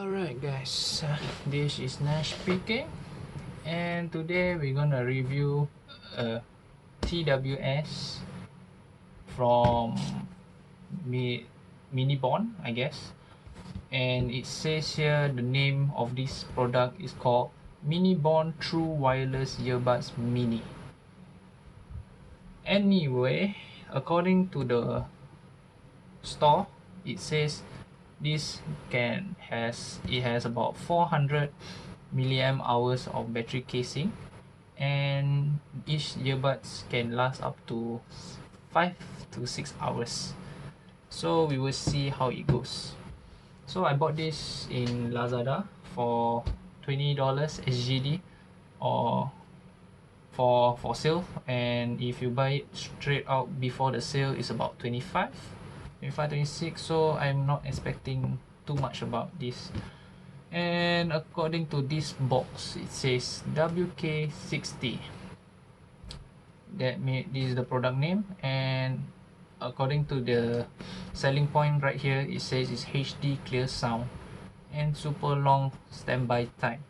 Alright guys, this is Nash speaking, and today we're gonna review a TWS from Miniborn, I guess. And it says here the name of this product is called Miniborn True Wireless Earbuds Mini. Anyway, according to the store, it says this has about 400 milliamp hours of battery casing, and each earbuds can last up to 5 to 6 hours. So we will see how it goes. So I bought this in Lazada for $20 SGD, or for sale, and if you buy it straight out before the sale is about 26. So I'm not expecting too much about this. And according to this box, it says WK-60. This is the product name, and according to the selling point right here, it says it's HD clear sound and super long standby time.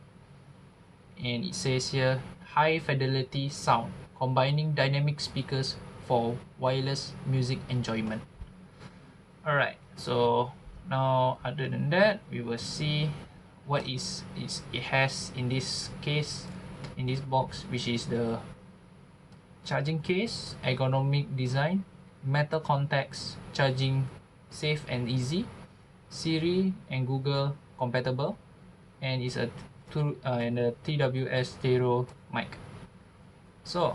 And it says here high fidelity sound, combining dynamic speakers for wireless music enjoyment. Alright, so now other than that, we will see what it has in this case, in this box, which is the charging case, ergonomic design, metal contacts, charging safe and easy, Siri and Google compatible, and it's a TWS stereo mic. So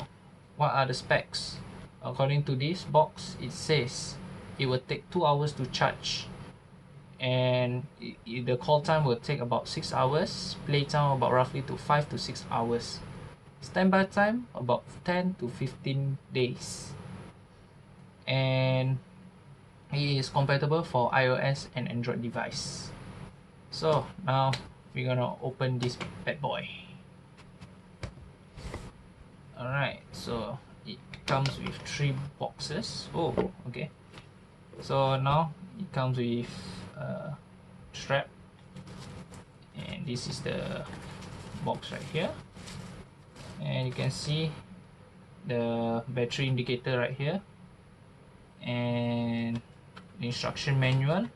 what are the specs? According to this box, it says it will take 2 hours to charge, and the call time will take about 6 hours, play time about roughly to 5 to 6 hours, standby time about 10 to 15 days, and it is compatible for iOS and Android device. So now we're gonna open this bad boy. Alright, so it comes with 3 boxes. Oh, okay. So now it comes with a strap, and this is the box right here, and you can see the battery indicator right here, and the instruction manual,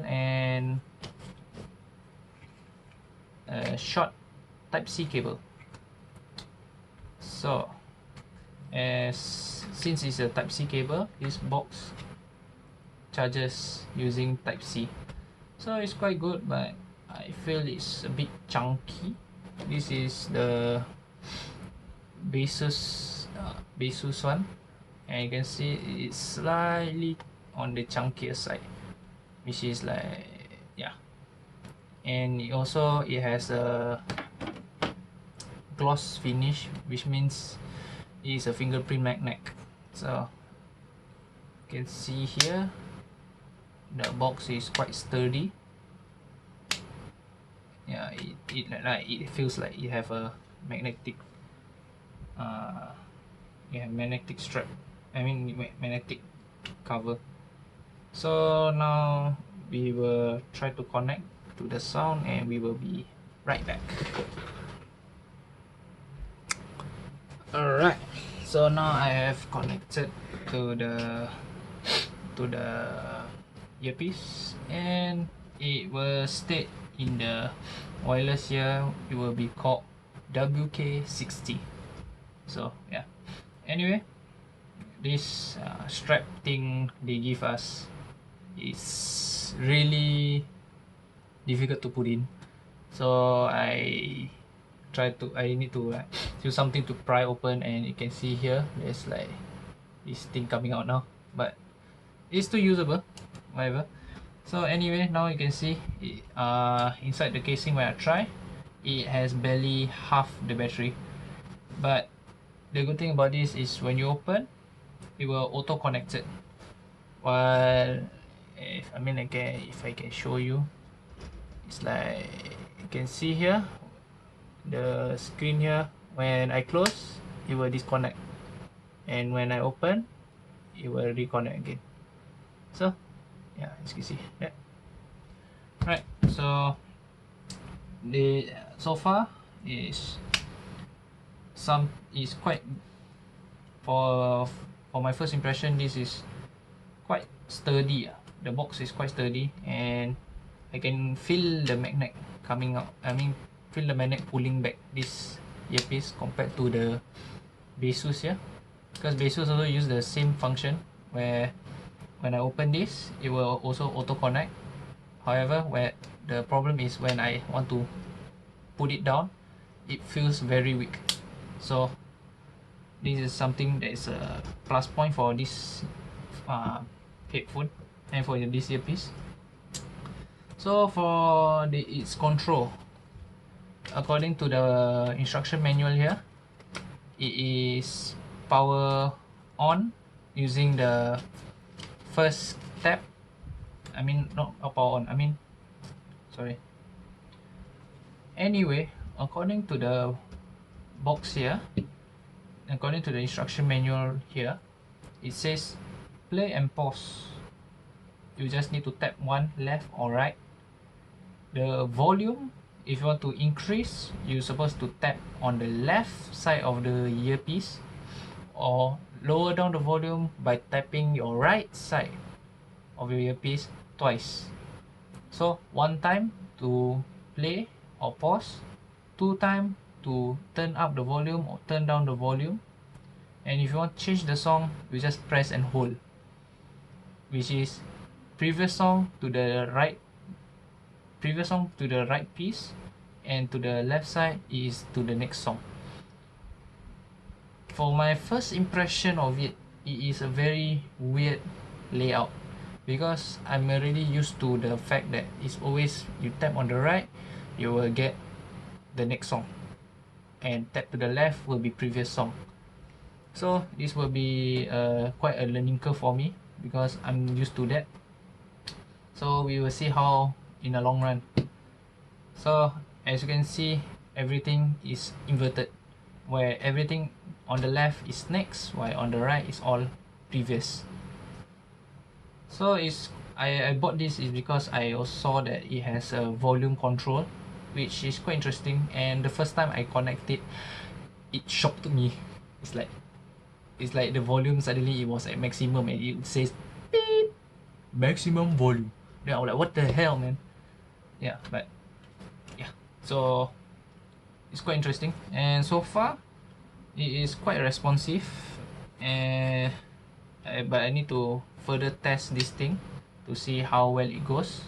and a short Type-C cable. So since it's a Type-C cable, this box charges using Type-C, so it's quite good, but I feel it's a bit chunky. This is the Basus one, and you can see it's slightly on the chunkier side, which is like, yeah. And it has a gloss finish, which means it's a fingerprint magnet. So you can see here the box is quite sturdy. Yeah, it feels like you have a magnetic magnetic strap, magnetic cover. So now we will try to connect to the sound, and we will be right back. Alright, so now I have connected to the earpiece, and it will state in the wireless here, it will be called WK-60. So yeah, anyway, this strap thing they give us is really difficult to put in, so I need to do something to pry open, and you can see here there's like this thing coming out now, but it's still usable, whatever. So anyway, now you can see it, inside the casing, when I try, it has barely half the battery. But the good thing about this is when you open, it will auto connect it. While if I can show you, it's like you can see here the screen here, when I close it will disconnect, and when I open it will reconnect again. So yeah, as you can see that. Right, so the so far is quite for my first impression. This is quite sturdy. The box is quite sturdy, and I can feel the magnet coming out. I mean, feel the magnet pulling back this earpiece compared to the Basus here, because Basus also use the same function where when I open this, it will also auto connect. However, where the problem is when I want to put it down, it feels very weak. So this is something that is a plus point for this headphone and for this earpiece. So for its control, according to the instruction manual here, it is power on using the first tap. I mean, not power on, I mean, sorry. Anyway, according to the box here, according to the instruction manual here, it says play and pause. You just need to tap one left or right. The volume, if you want to increase, you're supposed to tap on the left side of the earpiece, or lower down the volume by tapping your right side of your earpiece twice. So one time to play or pause, two time to turn up the volume or turn down the volume, and if you want to change the song, you just press and hold, which is previous song to the right piece, and to the left side is to the next song. For my first impression of it, it is a very weird layout, because I'm already used to the fact that it's always you tap on the right, you will get the next song, and tap to the left will be previous song. So this will be quite a learning curve for me, because I'm used to that. So we will see how in the long run. So as you can see, everything is inverted, where everything on the left is next, while on the right is all previous. So I bought this is because I also saw that it has a volume control, which is quite interesting. And the first time I connected, it shocked me. It's like the volume suddenly it was at maximum, and it says beep, maximum volume. Then I was like, what the hell, man? Yeah, but yeah, so it's quite interesting, and so far it is quite responsive. And but I need to further test this thing to see how well it goes.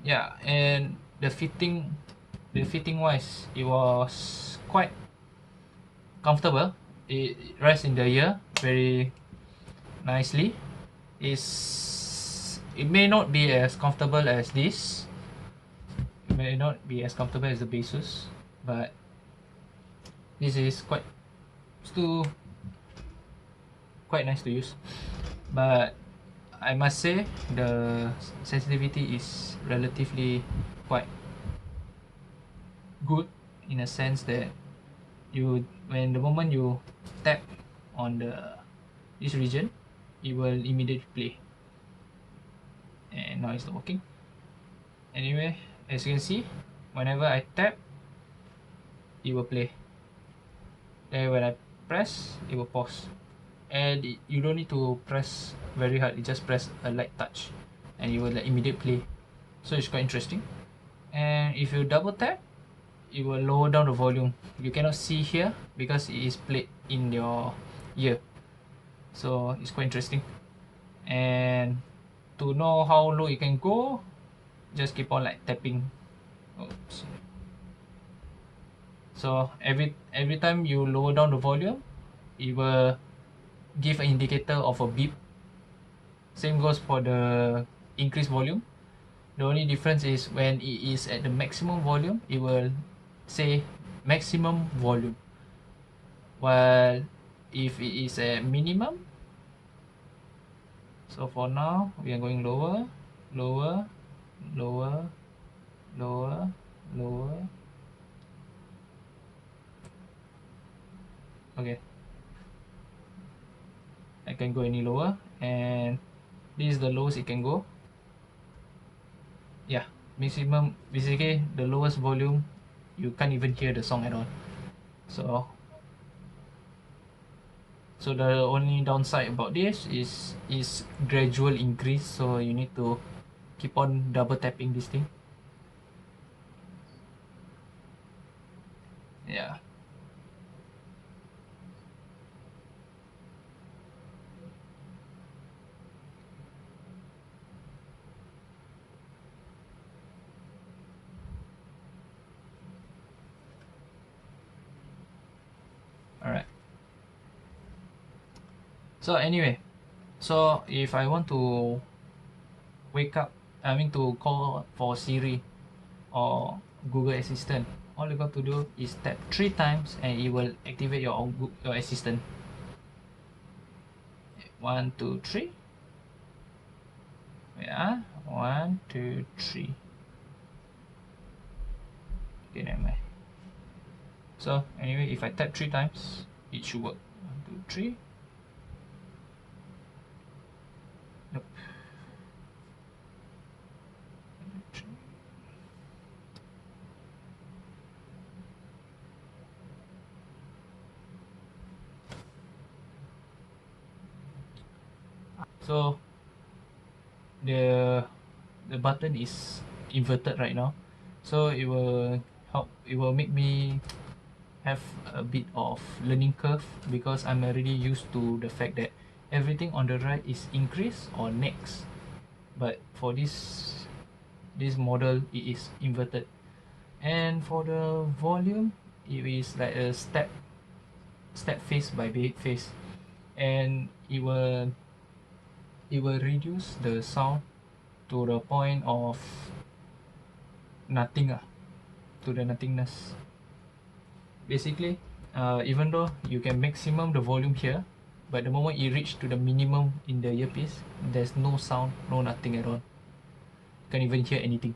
Yeah, and the fitting wise, it was quite comfortable. It rests in the ear very nicely. It may not be as comfortable as this. It may not be as comfortable as the Basus, but this is still quite nice to use. But I must say the sensitivity is relatively quite good, in a sense that when the moment you tap on this region, it will immediately play. And now it's not working. Anyway, as you can see, whenever I tap, it will play. Then when I press, it will pause. And you don't need to press very hard, you just press a light touch and it will like immediate play. So it's quite interesting. And if you double tap, it will lower down the volume. You cannot see here because it is played in your ear. So it's quite interesting. And to know how low it can go, just keep on like tapping. Oops. So every time you lower down the volume, it will give an indicator of a beep. Same goes for the increased volume. The only difference is when it is at the maximum volume, it will say maximum volume, while if it is at minimum, so for now we are going lower, lower, lower, lower, lower. Okay, I can go any lower, and this is the lowest it can go. yeah, maximum, basically the lowest volume, you can't even hear the song at all. So the only downside about this is gradual increase, so you need to keep on double tapping this thing. Yeah. All right. So anyway, so if I want to wake up, I mean to call for Siri or Google Assistant, all you got to do is tap 3 times and it will activate your your assistant. 1, 2, 3. Yeah, 1, 2, 3. Okay, never mind. So anyway, if I tap 3 times, it should work. 1, 2, 3. Nope. 1, 2, 3. So the button is inverted right now, so it will make me have a bit of learning curve because I'm already used to the fact that everything on the right is increase or next, but for this model it is inverted. And for the volume, it is like a step phase by phase, and it will reduce the sound to the point of nothing, to the nothingness. Basically, even though you can maximum the volume here, but the moment you reach to the minimum in the earpiece, there's no sound, no nothing at all. You can't even hear anything.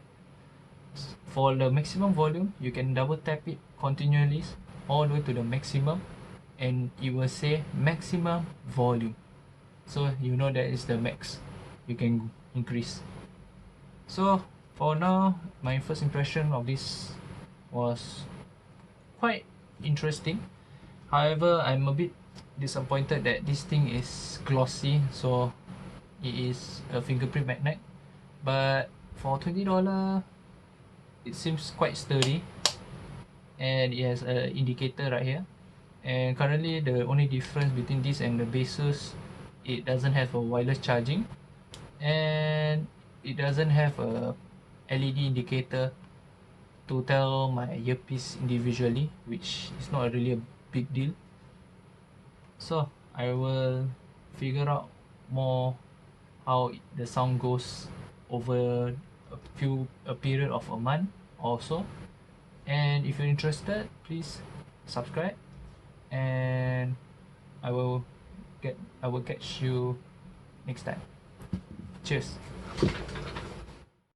For the maximum volume, you can double tap it continually all the way to the maximum, and it will say maximum volume. So you know that is the max you can increase. So for now, my first impression of this was quite interesting. However, I'm a bit disappointed that this thing is glossy, so it is a fingerprint magnet. But for $20, it seems quite sturdy, and it has an indicator right here. And currently, the only difference between this and the Basus, it doesn't have a wireless charging, and it doesn't have a LED indicator to tell my earpiece individually, which is not really a big deal. So I will figure out more how the sound goes over a period of a month or so. And if you're interested, please subscribe, and I will I will catch you next time. Cheers.